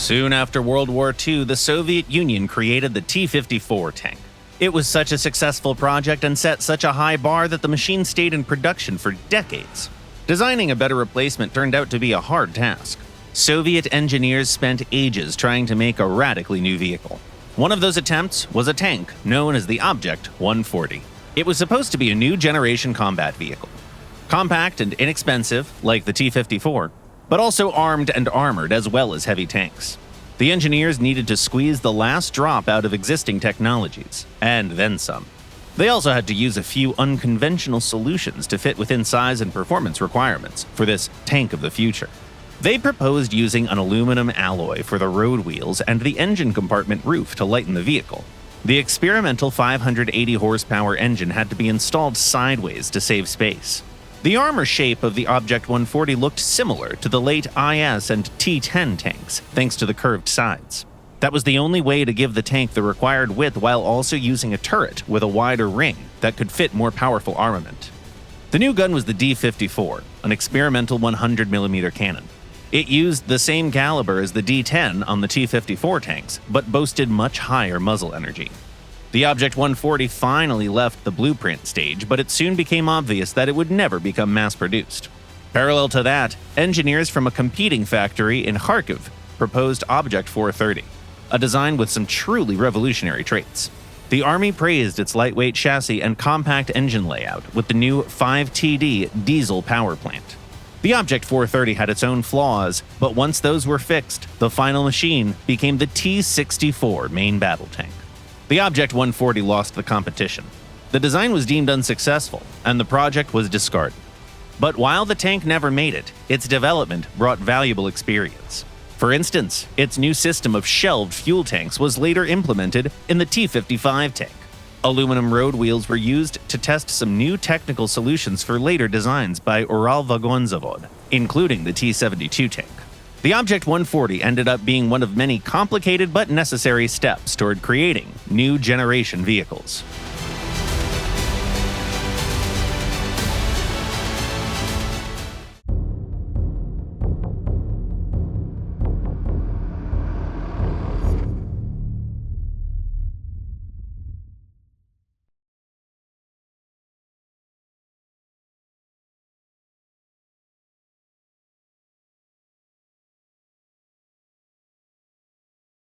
Soon after World War II, the Soviet Union created the T-54 tank. It was such a successful project and set such a high bar that the machine stayed in production for decades. Designing a better replacement turned out to be a hard task. Soviet engineers spent ages trying to make a radically new vehicle. One of those attempts was a tank known as the Object 140. It was supposed to be a new generation combat vehicle. Compact and inexpensive, like the T-54, but also armed and armored as well as heavy tanks. The engineers needed to squeeze the last drop out of existing technologies, and then some. They also had to use a few unconventional solutions to fit within size and performance requirements for this tank of the future. They proposed using an aluminum alloy for the road wheels and the engine compartment roof to lighten the vehicle. The experimental 580 horsepower engine had to be installed sideways to save space. The armor shape of the Object 140 looked similar to the late IS and T-10 tanks, thanks to the curved sides. That was the only way to give the tank the required width while also using a turret with a wider ring that could fit more powerful armament. The new gun was the D-54, an experimental 100mm cannon. It used the same caliber as the D-10 on the T-54 tanks, but boasted much higher muzzle energy. The Object 140 finally left the blueprint stage, but it soon became obvious that it would never become mass-produced. Parallel to that, engineers from a competing factory in Kharkiv proposed Object 430, a design with some truly revolutionary traits. The Army praised its lightweight chassis and compact engine layout with the new 5TD diesel power plant. The Object 430 had its own flaws, but once those were fixed, the final machine became the T-64 main battle tank. The Object 140 lost the competition. The design was deemed unsuccessful, and the project was discarded. But while the tank never made it, its development brought valuable experience. For instance, its new system of shelved fuel tanks was later implemented in the T-55 tank. Aluminum road wheels were used to test some new technical solutions for later designs by Uralvagonzavod, including the T-72 tank. The Object 140 ended up being one of many complicated but necessary steps toward creating new generation vehicles.